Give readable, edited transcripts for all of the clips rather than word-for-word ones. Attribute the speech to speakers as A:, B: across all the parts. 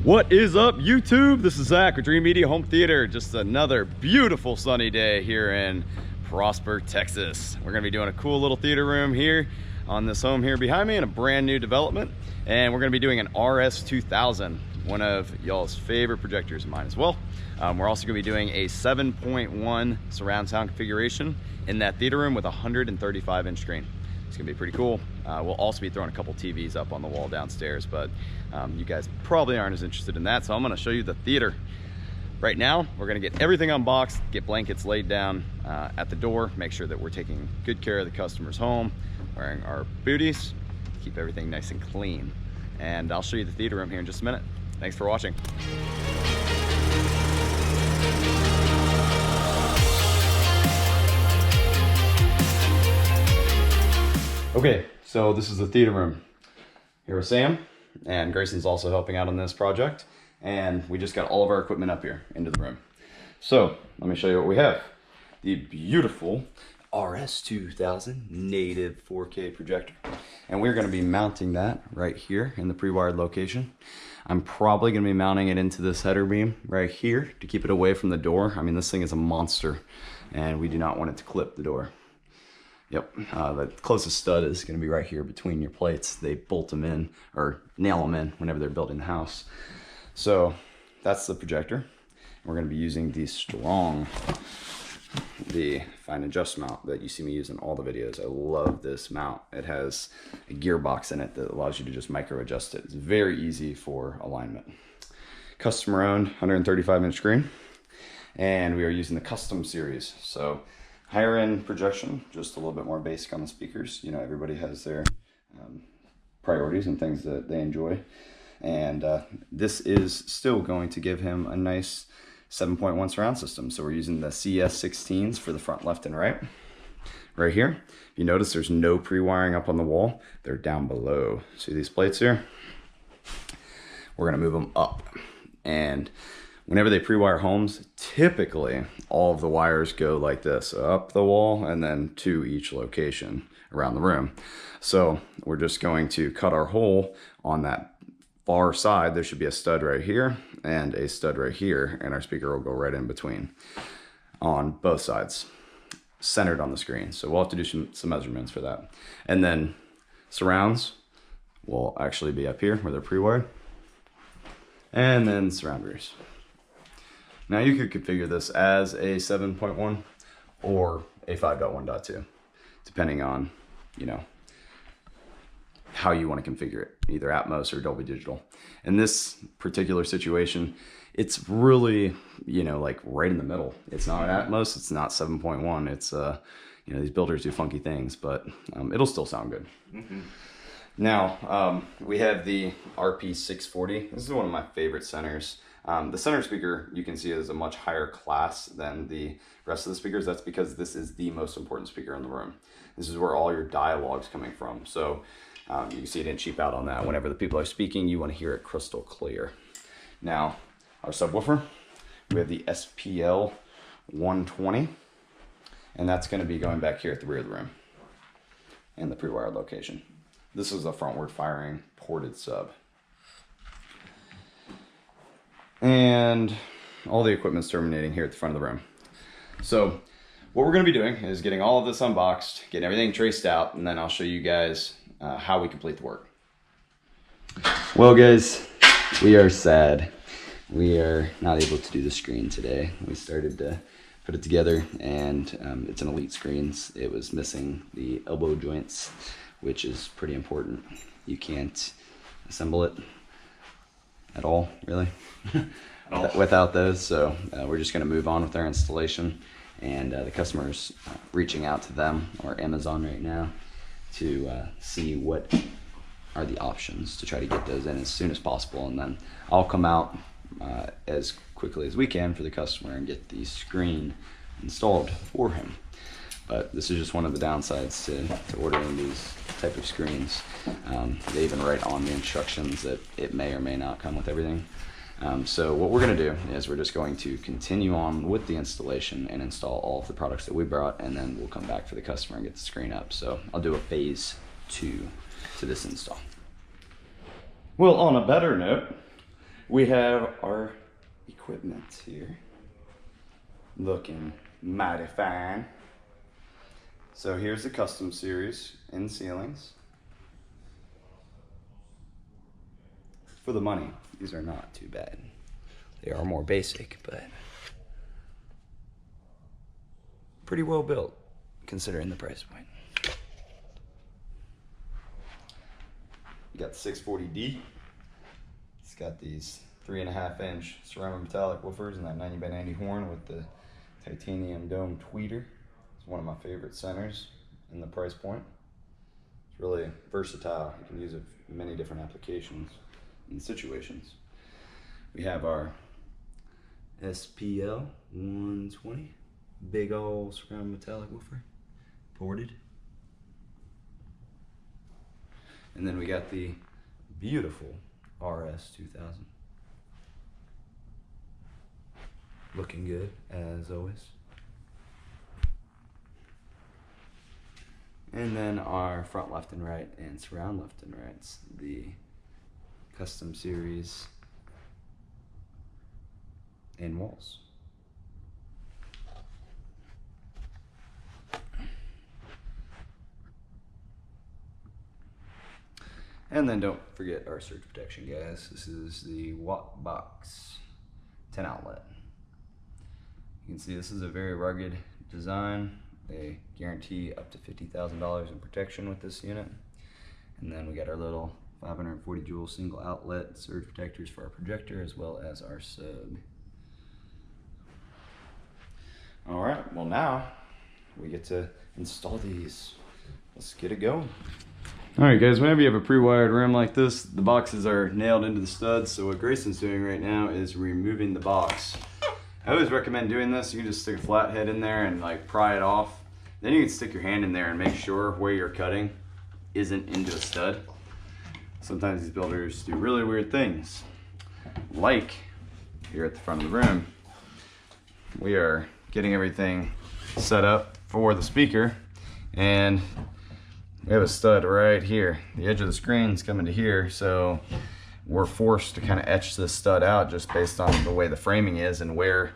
A: What is up, YouTube? This is Zach with Dreamedia Home Theater. Just another beautiful sunny day here in Prosper, Texas. We're gonna be doing a cool little theater room here on this home here behind me in a brand new development. And we're gonna be doing an RS2000, one of y'all's favorite projectors of mine as well. We're also gonna be doing a 7.1 surround sound configuration in that theater room with a 135-inch screen. It's gonna be pretty cool. We'll also be throwing a couple TVs up on the wall downstairs, but you guys probably aren't as interested in that, so I'm gonna show you the theater. Right now, we're gonna get everything unboxed, get blankets laid down at the door, make sure that we're taking good care of the customer's home, wearing our booties, keep everything nice and clean. And I'll show you the theater room here in just a minute. Thanks for watching. Okay, so this is the theater room. Here with Sam, and Grayson's also helping out on this project. And we just got all of our equipment up here into the room. So let me show you what we have. The beautiful RS2000 native 4K projector. And we're gonna be mounting that right here in the pre-wired location. I'm probably gonna be mounting it into this header beam right here to keep it away from the door. I mean, this thing is a monster and we do not want it to clip the door. Yep, the closest stud is going to be right here between your plates. They bolt them in or nail them in whenever they're building the house. So that's the projector. We're going to be using the fine adjust mount that you see me use in all the videos. I love this mount. It has a gearbox in it that allows you to just micro adjust it. It's very easy for alignment. Customer owned 135-inch screen, and we are using the custom series. So higher end projection, just a little bit more basic on the speakers. You know, everybody has their priorities and things that they enjoy. And this is still going to give him a nice 7.1 surround system. So we're using the CS16s for the front left and right. Right here, if you notice there's no pre-wiring up on the wall. They're down below. See these plates here? We're gonna move them up. And whenever they pre-wire homes, typically all of the wires go like this, up the wall and then to each location around the room. So we're just going to cut our hole on that far side. There should be a stud right here and a stud right here, and our speaker will go right in between on both sides, centered on the screen. So we'll have to do some measurements for that. And then surrounds will actually be up here where they're pre-wired, and then surround rears. Now you could configure this as a 7.1 or a 5.1.2, depending on, you know, how you want to configure it, either Atmos or Dolby Digital. In this particular situation, it's really, you know, like right in the middle. It's not Atmos, it's not 7.1. It's, you know, these builders do funky things, but it'll still sound good. Mm-hmm. Now, we have the RP640. This is one of my favorite centers. The center speaker, you can see, is a much higher class than the rest of the speakers. That's because this is the most important speaker in the room. This is where all your dialogue's coming from. So you can see it didn't cheap out on that. Whenever the people are speaking, you want to hear it crystal clear. Now, our subwoofer, we have the SPL 120, and that's going to be going back here at the rear of the room in the pre-wired location. This is a frontward firing ported sub. And all the equipment's terminating here at the front of the room. So what we're going to be doing is getting all of this unboxed, getting everything traced out, and then I'll show you guys how we complete the work. Well guys, we are sad. We are not able to do the screen today. We started to put it together, and it's an Elite Screens. It was missing the elbow joints, which is pretty important. You can't assemble it at all, really, without those. So we're just going to move on with our installation, and the customer's reaching out to them or Amazon right now to see what are the options to try to get those in as soon as possible, and then I'll come out as quickly as we can for the customer and get the screen installed for him. But this is just one of the downsides to ordering these type of screens. They even write on the instructions that it may or may not come with everything. So what we're going to do is we're just going to continue on with the installation and install all of the products that we brought, and then we'll come back for the customer and get the screen up. So I'll do a phase 2 to this install. Well, on a better note, We have our equipment here, looking mighty fine. So here's the custom series in ceilings. For the money, these are not too bad. They are more basic, but pretty well built considering the price point. You got the 640D. It's got these 3.5-inch ceramic metallic woofers and that 90 by 90 horn with the titanium dome tweeter. It's one of my favorite centers in the price point. It's really versatile. You can use it for many different applications and situations. We have our SPL 120, big old ceramic metallic woofer, ported. And then we got the beautiful RS2000. Looking good, as always. And then our front left and right and surround left and rights, the custom series in walls. And then don't forget our surge protection, guys. This is the Watt Box 10 outlet. You can see this is a very rugged design. They guarantee up to $50,000 in protection with this unit. And then we got our little 540 joule single outlet surge protectors for our projector as well as our sub. All right, well now we get to install these. Let's get it going. All right, guys, whenever you have a pre-wired room like this, the boxes are nailed into the studs. So what Grayson's doing right now is removing the box. I always recommend doing this. You can just stick a flathead in there and like pry it off. Then you can stick your hand in there and make sure where you're cutting isn't into a stud. Sometimes these builders do really weird things. Like here at the front of the room, we are getting everything set up for the speaker, and we have a stud right here. The edge of the screen's coming to here, so we're forced to kind of etch this stud out just based on the way the framing is and where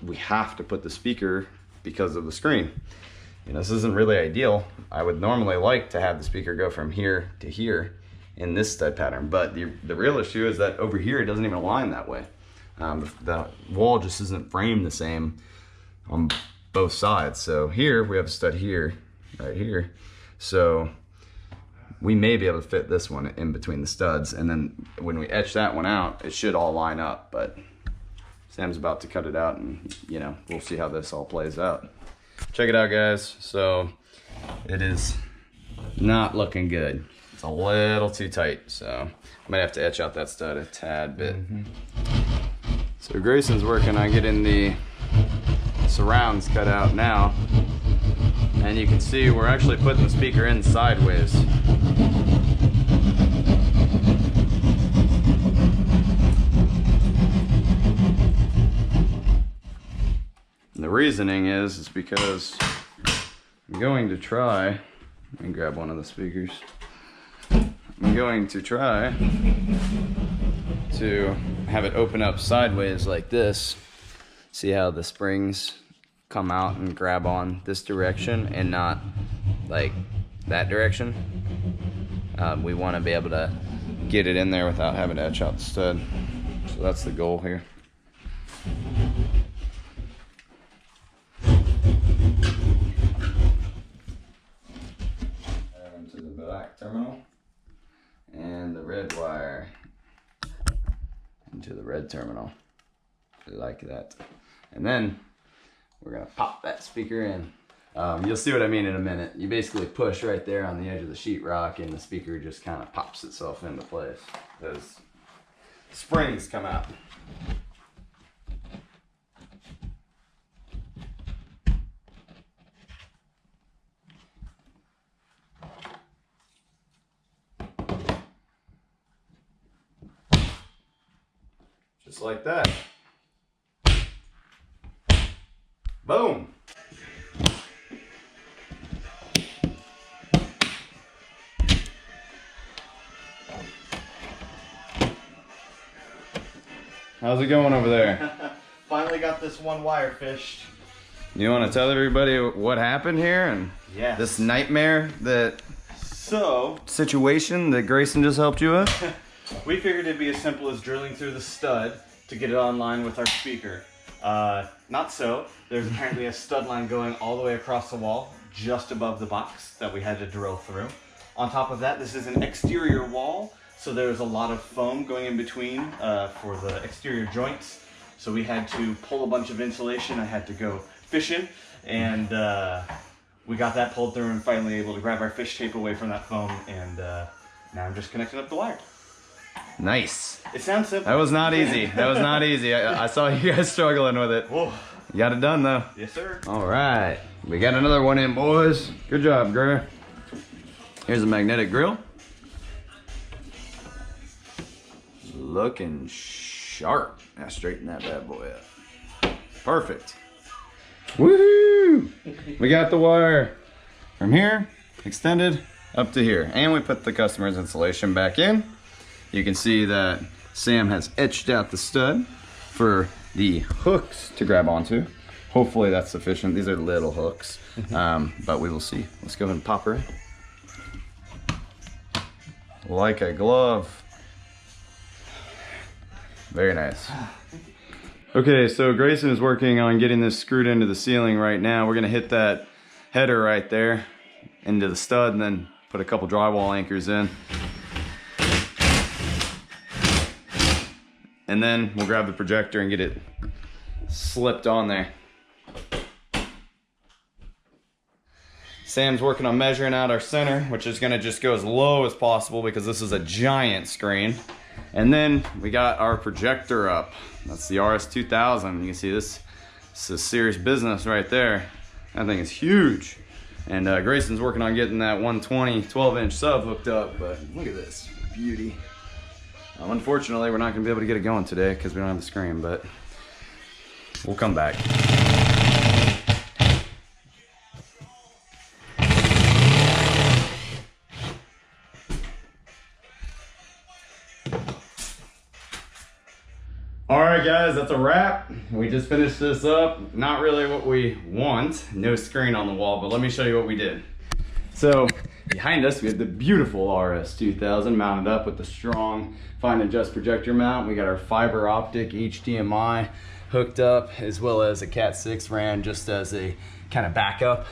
A: we have to put the speaker because of the screen. You know, this isn't really ideal. I would normally like to have the speaker go from here to here in this stud pattern, but the real issue is that over here it doesn't even align that way. The wall just isn't framed the same on both sides. So here we have a stud here, right here. So we may be able to fit this one in between the studs, and then when we etch that one out, it should all line up, but Sam's about to cut it out, and you know, we'll see how this all plays out. Check it out, guys. So it is not looking good. It's a little too tight, so I might have to etch out that stud a tad bit. So Grayson's working on getting the surrounds cut out now, and you can see we're actually putting the speaker in sideways. And the reasoning is because I'm going to try, let me grab one of the speakers. I'm going to try to have it open up sideways like this. See how the springs come out and grab on this direction and not like that direction. We want to be able to get it in there without having to etch out the stud. So that's the goal here. Into the black terminal and the red wire into the red terminal, like that. And then we're gonna pop that speaker in. You'll see what I mean in a minute. You basically push right there on the edge of the sheetrock and the speaker just kind of pops itself into place. Those springs come out. Just like that. Boom. How's it going over there?
B: Finally got this one wire fished.
A: You want to tell everybody what happened here and this nightmare situation that Grayson just helped you with?
B: We figured it'd be as simple as drilling through the stud to get it online with our speaker. Not so. There's apparently a stud line going all the way across the wall, just above the box that we had to drill through. On top of that, this is an exterior wall, so there's a lot of foam going in between for the exterior joints. So we had to pull a bunch of insulation. I had to go fishing, and we got that pulled through and finally able to grab our fish tape away from that foam, and now I'm just connecting up the wire.
A: Nice.
B: It sounds simple.
A: That was not easy. That was not easy. I saw you guys struggling with it.
B: Whoa.
A: You got it done though.
B: Yes, sir.
A: All right. We got another one in, boys. Good job, Gray. Here's a magnetic grill. Looking sharp. Now straighten that bad boy up. Perfect. Woohoo! We got the wire from here, extended up to here. And we put the customer's insulation back in. You can see that Sam has etched out the stud for the hooks to grab onto. Hopefully that's sufficient. These are little hooks, but we will see. Let's go ahead and pop her in. Like a glove. Very nice. Okay, so Grayson is working on getting this screwed into the ceiling right now. We're gonna hit that header right there into the stud and then put a couple drywall anchors in. And then we'll grab the projector and get it slipped on there. Sam's working on measuring out our center, which is gonna just go as low as possible because this is a giant screen. And then we got our projector up. That's the RS2000. You can see this is serious business right there. That thing is huge. And Grayson's working on getting that 120 12-inch sub hooked up, but look at this beauty. Unfortunately, we're not gonna be able to get it going today because we don't have the screen, but we'll come back. All right, guys, that's a wrap. We just finished this up. Not really what we want, no screen on the wall, but let me show you what we did. So behind us, we have the beautiful RS2000 mounted up with the strong fine adjust projector mount. We got our fiber optic HDMI hooked up, as well as a Cat 6 RAN just as a kind of backup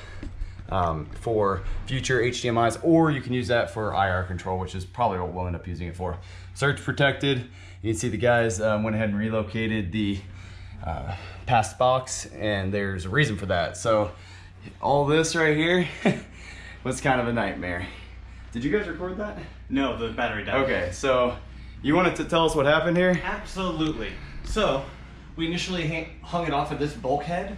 A: for future HDMIs, or you can use that for IR control, which is probably what we'll end up using it for. Surge protected. You can see the guys went ahead and relocated the past box, and there's a reason for that. So all this right here was kind of a nightmare. Did you guys record that?
B: No, the battery died.
A: Okay, so you wanted to tell us what happened here?
B: Absolutely. So we initially hung it off of this bulkhead,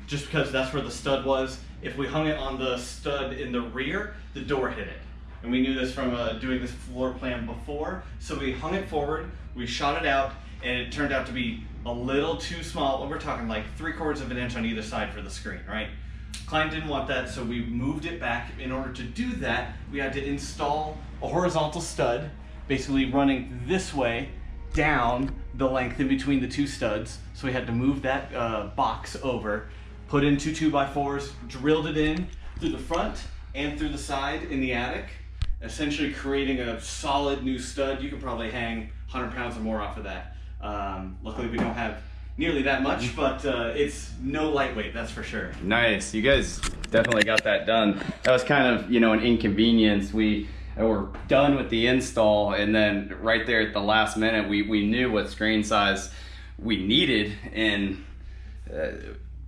B: just because that's where the stud was. If we hung it on the stud in the rear, the door hit it. And we knew this from doing this floor plan before. So we hung it forward, we shot it out, and it turned out to be a little too small. We're talking like 3/4 of an inch on either side for the screen, right? Client didn't want that, so we moved it back. In order to do that, we had to install a horizontal stud, basically running this way down the length in between the two studs. So we had to move that box over, put in two 2x4s, drilled it in through the front and through the side in the attic, essentially creating a solid new stud. You could probably hang 100 pounds or more off of that. Luckily we don't have nearly that much, but it's no lightweight, that's for sure.
A: Nice, you guys definitely got that done. That was kind of, you know, an inconvenience. We were done with the install, and then right there at the last minute, we knew what screen size we needed, and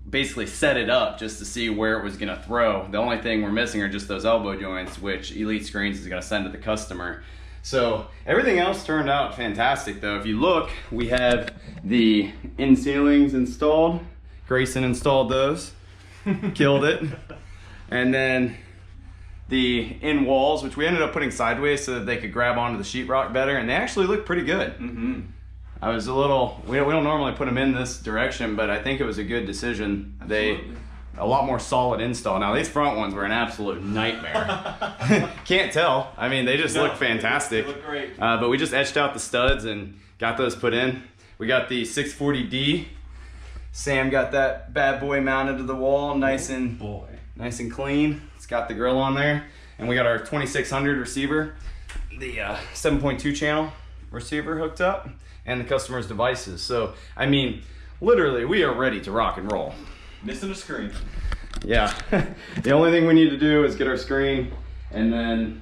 A: basically set it up just to see where it was gonna throw. The only thing we're missing are just those elbow joints, which Elite Screens is gonna send to the customer. So everything else turned out fantastic though. If you look, we have the in ceilings installed. Grayson installed those, killed it. And then the in walls, which we ended up putting sideways so that they could grab onto the sheetrock better, and they actually look pretty good.
B: Mm-hmm.
A: I was a little, we don't normally put them in this direction, but I think it was a good decision.
B: Absolutely.
A: A lot more solid install. Now these front ones were an absolute nightmare. Can't tell. I mean, they just look fantastic.
B: They look great.
A: But we just etched out the studs and got those put in. We got the 640D. Sam got that bad boy mounted to the wall, nice and clean. It's got the grill on there. And we got our 2600 receiver, the 7.2 channel receiver hooked up, and the customer's devices. So, I mean, literally, we are ready to rock and roll.
B: Missing a screen.
A: Yeah, the only thing we need to do is get our screen and then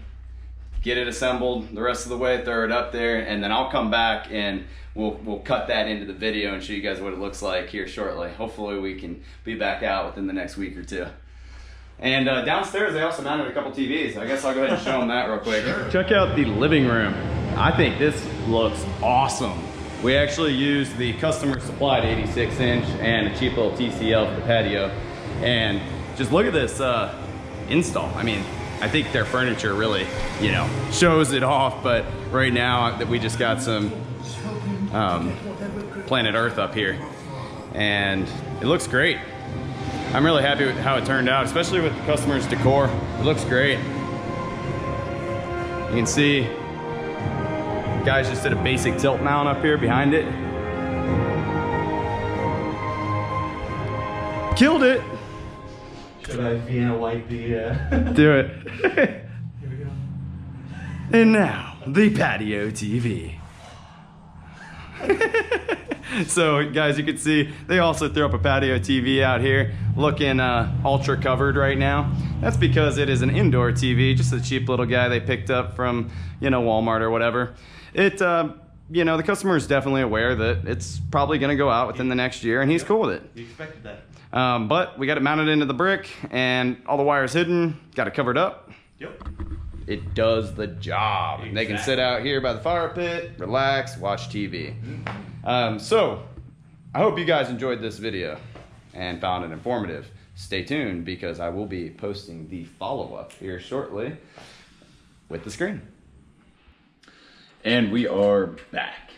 A: get it assembled the rest of the way, throw it up there, and then I'll come back and we'll cut that into the video and show you guys what it looks like here shortly. Hopefully we can be back out within the next week or two. And downstairs they also mounted a couple TVs. I guess I'll go ahead and show them that real quick. Sure. Check out the living room. I think this looks awesome. We actually used the customer supplied 86-inch and a cheap little TCL for the patio. And just look at this install. I mean, I think their furniture really, you know, shows it off, but right now that we just got some Planet Earth up here and it looks great. I'm really happy with how it turned out, especially with the customer's decor. It looks great. You can see guys just did a basic tilt mount up here behind it. Killed it.
B: Should I Vienna white the
A: Do it.
B: Here we go.
A: And now the patio TV. So guys, you can see they also threw up a patio TV out here looking ultra covered right now. That's because it is an indoor TV, just a cheap little guy they picked up from, you know, Walmart or whatever. It you know, the customer is definitely aware that it's probably going to go out within the next year, and he's cool with it.
B: You expected that.
A: But we got it mounted into the brick and all the wires hidden, got it covered up.
B: Yep.
A: It does the job.
B: Exactly.
A: They can sit out here by the fire pit, relax, watch TV. So I hope you guys enjoyed this video and found it informative. Stay tuned because I will be posting the follow-up here shortly with the screen. And we are back.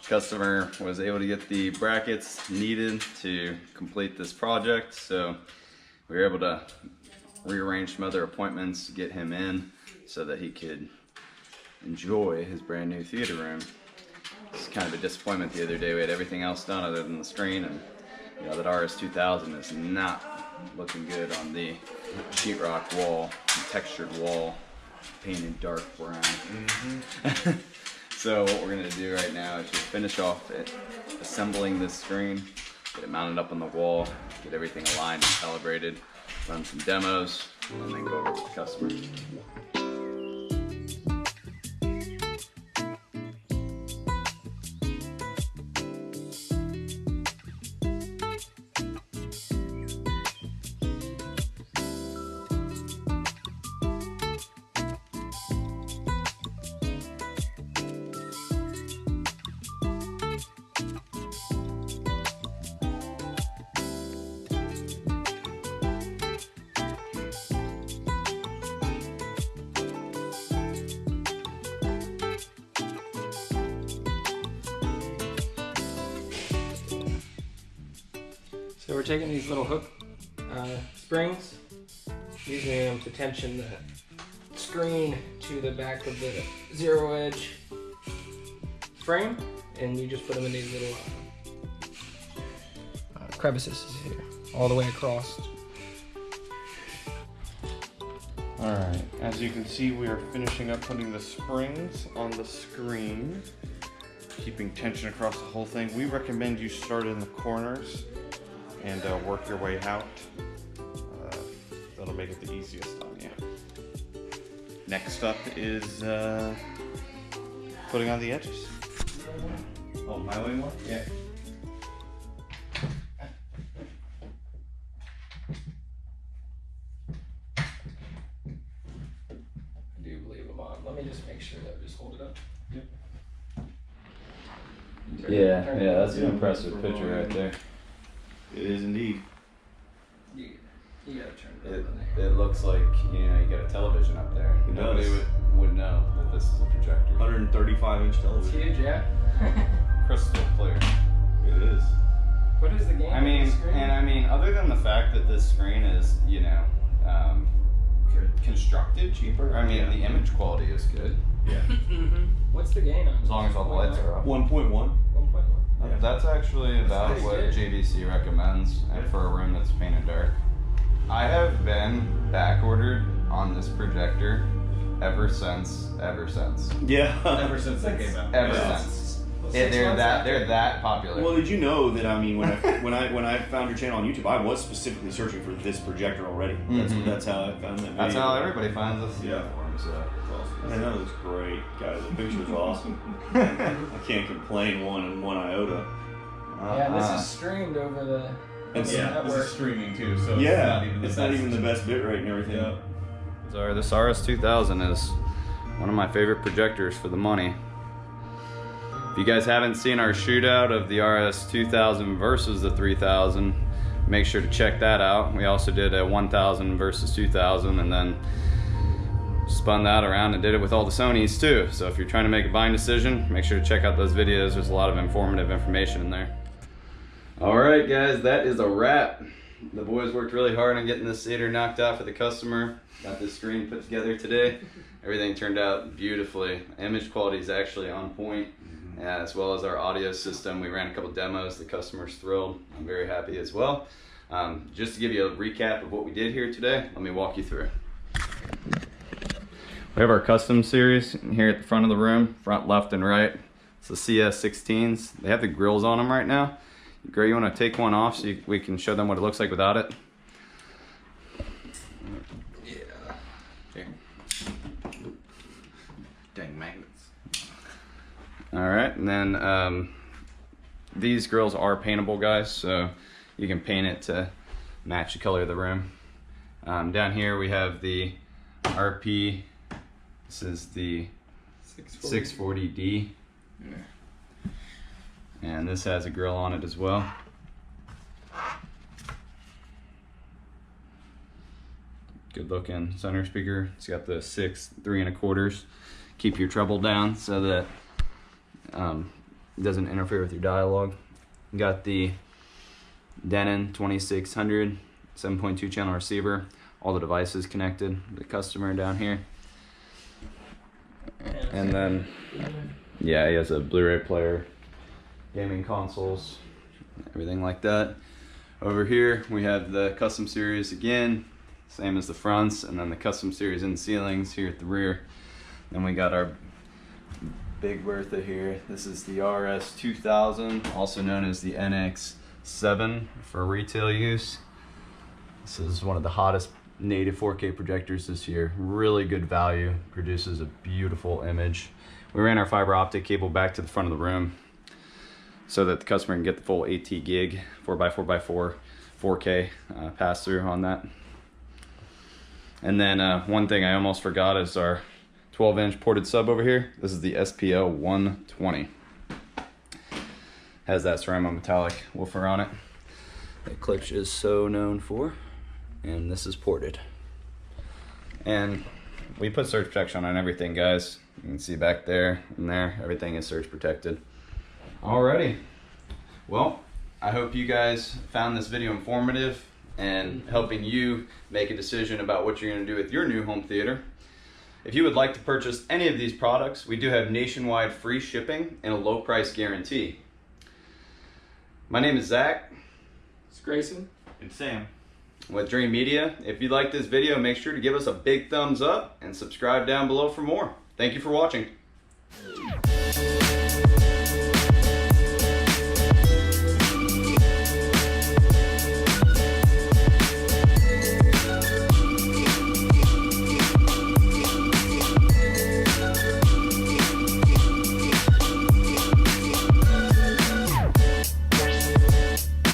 A: Customer was able to get the brackets needed to complete this project, so we were able to rearrange some other appointments to get him in so that he could enjoy his brand new theater room. It's kind of a disappointment the other day. We had everything else done other than the screen, and you know that RS2000 is not looking good on the sheetrock wall, the textured wall, painted dark brown. So what we're gonna do right now is just finish off assembling this screen, get it mounted up on the wall, get everything aligned and calibrated, run some demos, and then go over to the customer.
C: So we're taking these little hook springs, using them to tension the screen to the back of the zero edge frame, and you just put them in these little crevices here, all the way across.
D: Alright, as you can see, we are finishing up putting the springs on the screen, keeping tension across the whole thing. We recommend you start in the corners and work your way out. That'll make it the easiest on you. Next up is putting on the edges.
B: Oh, my way more?
D: Yeah.
C: I do believe them on. Let me just make sure that just hold it up.
D: Yep.
A: Yeah, that's an impressive picture right there.
B: It is indeed.
C: You gotta turn it up.
A: It looks like, you know, you got a television up there.
B: It
A: Nobody
B: does.
A: would know that this is a projector.
B: 135-inch
C: It's
B: television.
C: huge, yeah.
A: Crystal clear.
B: It is.
C: What is the game?
A: I mean,
C: screen?
A: and I mean, other than the fact that this screen is, you know, constructed cheaper, I mean,
B: Yeah.
A: the image quality is good.
B: Yeah.
C: What's the gain on?
A: As long as all the lights are off.
B: 1.1.
C: 1.1.
B: Yeah.
A: That's actually about
C: pretty
A: what
C: good.
A: JVC recommends for a room that's painted dark. I have been back ordered on this projector ever since.
B: Yeah. Ever since they came out.
A: Ever
B: Yeah.
A: since. They're that popular.
E: Well, did you know that? I mean, when I found your channel on YouTube, I was specifically searching for this projector already. That's how I found that.
A: That's
E: video.
A: how everybody finds us.
E: Yeah.
A: So.
E: And that looks great, guys. The picture's awesome. I can't complain one iota.
C: Yeah, this is streamed over the
E: And
B: Yeah,
C: network.
B: this is streaming too, so
E: Yeah,
B: it's not even the best.
E: bit rate and everything.
B: Yeah.
A: So this RS2000 is one of my favorite projectors for the money. If you guys haven't seen our shootout of the RS2000 versus the 3000, make sure to check that out. We also did a 1000 versus 2000 and then spun that around and did it with all the Sonys too. So if you're trying to make a buying decision, make sure to check out those videos. There's a lot of informative information in there. All right, guys, that is a wrap. The boys worked really hard on getting this theater knocked out for the customer. Got this screen put together today. Everything turned out beautifully. Image quality is actually on point, as well as our audio system. We ran a couple demos. The customer's thrilled. I'm very happy as well. Just to give you a recap of what we did here today, let me walk you through. We have our custom series here at the front of the room, front, left, and right. It's the CS16s. They have the grills on them right now. Gray, you want to take one off so we can show them what it looks like without it? Yeah. Here. Dang magnets. All right, and then these grills are paintable, guys, so you can paint it to match the color of the room. Down here we have the RP. This is the 640D. Yeah. And this has a grill on it as well. Good looking center speaker. It's got the 6 3 1/4. Keep your treble down so that it doesn't interfere with your dialogue. You got the Denon 2600 7.2 channel receiver. All the devices connected. The customer down here. And then, yeah, he has a Blu-ray player, gaming consoles, everything like that. Over here we have the custom series again, same as the fronts, and then the custom series in ceilings here at the rear. Then we got our big Bertha here. This is the RS2000, also known as the NX7 for retail use. This is one of the hottest native 4K projectors this year. Really good value, produces a beautiful image. We ran our fiber optic cable back to the front of the room so that the customer can get the full AT gig 4x4x4 4K pass through on that. And then one thing I almost forgot is our 12-inch ported sub over here. This is the SPL 120. Has that ceramic metallic woofer on it that Klipsch is so known for. And this is ported. And we put surge protection on everything, guys. You can see back there and there, everything is surge protected. Alrighty. Well, I hope you guys found this video informative and helping you make a decision about what you're gonna do with your new home theater. If you would like to purchase any of these products, we do have nationwide free shipping and a low price guarantee. My name is Zach.
C: It's Grayson.
B: And Sam.
A: With Dreamedia. If you like this video, make sure to give us a big thumbs up and subscribe down below for more. Thank you for watching.